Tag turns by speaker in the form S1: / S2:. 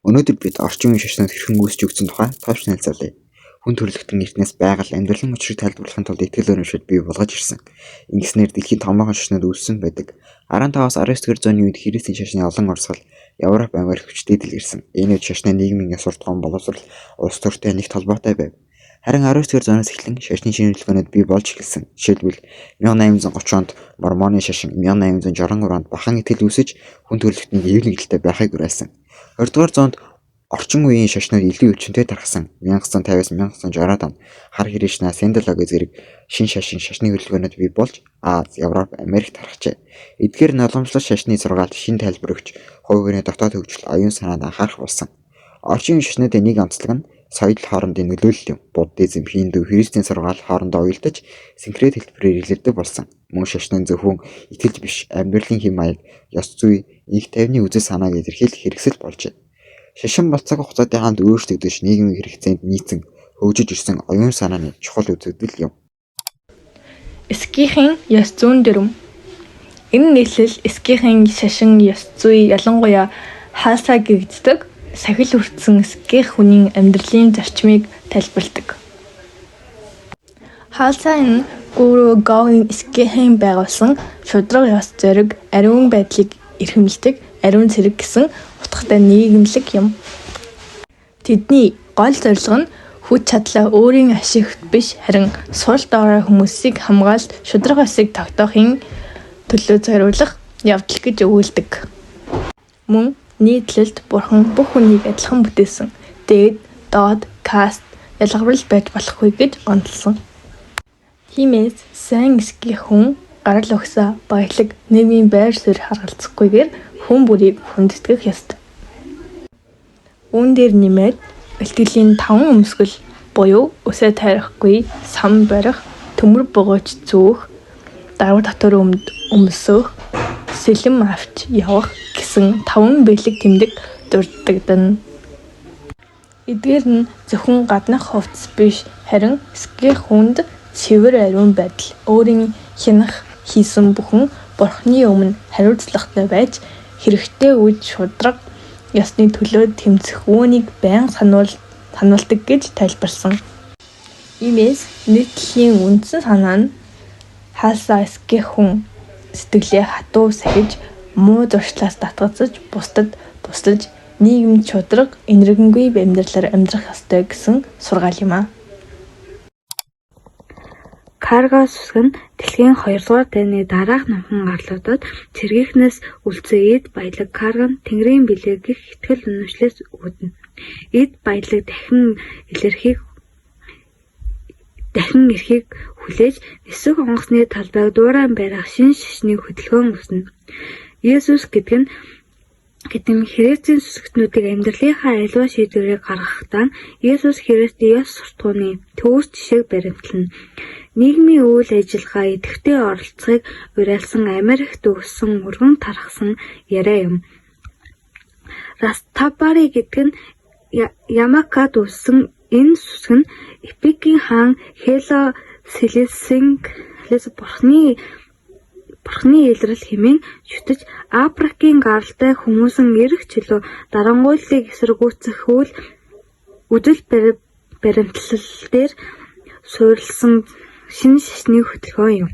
S1: Өнөөдөр бид орчин үеийн шашнууд хэрхэн үүсч өгсөн тухай товч танилцуулъя. Хүн төрөлхтөн эртнээс байгаль амьдралын учрыг тайлбарлахын тулд итгэл урамшил бий болгож ирсэн. Ингэснээр дэлхийн томоохон шашнууд үүссэн байдаг. 15-аас 19-р зууны үед Христийн шашны олон урсгал Европ, Америк хүчтэй дэлгэрсэн. Энэ үед шашны нийгмийн ёс суртахуун боловсрол улс төртэй нэгт холбоотой байв. Харин 19-р зуунаас эхлэн шашны шинжилгээнүүд бий болж эхэлсэн. Жишээлбэл 1830 онд Мормоны шашин, 1863 онд Бахан итгэл үүсэж хүн төрөлхтний эвлэн гэлтэй байхыг уриалсан. 20-р зуунд орчин үеийн шашнууд илүү өвчнөд тархсан. 1950-аас 1960-ад он хар хришна, синделоги зэрэг шин шашны хөдөлгөөнүүд бий болж Аз, Европ, Америк тархжээ. Эдгээр нь уламжлалт шашны сургаалт, шин тайлбар өгч, хувь хүний дотоод хөгжил, оюун санаанд анхаарах болсон. Орчин үеийн шашнуудын нэг онцлог нь соёл хоорондын нөлөөлөл юм. Буддизм, Хинду, Христийн сургаал хоорондоо уялдаж синкрет хэлбэрээр илэрдэг болсон. Мөн шашны зөвхөн итгэж биш, амьдралын хэм маяг, ёс зүй, их тайвны үзэл санааг илэрхийлэх хэрэгсэл болжээ. Шашин бол цаг хугацаатай хамт өөрчлөгдөж нийгмийн хэрэгцээнд нийцэн хөгжиж ирсэн оюун санааны чухал үзэгдэл юм.
S2: Эскихийн ёс зүйн дүрм. Энэ нийслэл эскихийн шашин ёс зүй ялангуяа хаасаа гэгддэг сахил хүртсэн эских хүний амьдралын зарчмыг тайлбарладаг. Хаасаа нь гуру говийн эскихийн байгуулсан шудраг ёс зориг, ариун байдлыг эрхэмлдэг ариун цэрэг гэсэн утгатай нийгэмлэг юм. Тэдний гол зорилго нь хүч чадлаа өөрийн ашигт биш харин сул дорой хүмүүсийг хамгаалж шудраг ёсыг тогтоохын төлөө зориулах явдал гэж өгүүлдэг. Мөн нийтлэлд бурхан бүх хүнийг адилхан бүтээсэн. Дээд, доод, каст ялгарвал байж болохгүй гэж онцлсон. Тиймээс сайн эских хүн гарал угсаа, баялаг, нийгмийн байр суурь харгалзахгүйгээр хүн бүрийг хүндэтгэх ёстой. Үүн дээр нэмээд бэлтгэлийн 5 өмсгөл буюу өсөө тайрахгүй, сам барих, төмөр богооч зөөх, даруй дотор өмсөх, сэлэм авч явах гэсэн 5 бэлэг тэмдэг дурддагдана. Эдгээр нь зөвхөн гаднах хувцас биш харин эских хүнд цэвэр ариун байдал, өөрийн хянах хийсэн бүхэн бурхны өмнө хариуцлагатай байж хэрэгтэй үед шудраг ёсны төлөө тэмцэх үүнийг байнга сануулдаг гэж тайлбарсан. Иймээс нийтлэлийн үндсэн санаа нь хаасаа эских хүн сэтгэлээ хатуу сахиж, муу зуршлаас татгацаж, бусдад туслаж, нийгэмд шудраг, энэргэнгүй амьдралаар амьдрах ёстой гэсэн сургаал юм а.
S3: Карго сүсэг нь дэлхийн 2 дугаар дайны дараах номхон гарлуудад цэргийнхнээс үлдсэн эд баялаг карго нь Тэнгэрийн билэг гэх итгэл үнэмшлээс үүднэ. Эд баялаг дахин эрхийг хүлээж эсрэг онгоцны талбайг дуурайн барих шин шашны хөдөлгөөн үүснэ. Есүс гэдэг нь Христийн сүсгтнүүдийг амьдралынхаа аливаа шийдвэрийг гаргахдаа Есүс Христийн ёс суртахууны төвөс жишээг баримтлана. Нийгмийн үйл ажиллагаа идэвхтэй оролцохыг уриалсан Америкт өгсөн өргөн тархсан яриа юм. Растафари гэдэг нь Ямайкад үүссэн энэ сүсэг нь Эпикийн хаан Хело Селесинг бурхны илрэл хэмээн шүтэж Африкийн гаралтай хүмүүсийн эрх чөлөө дарангуйллыг эсэргүүцэх үйл баримтлал дээр суурилсан шинэ шашны хөдөлгөөн юм.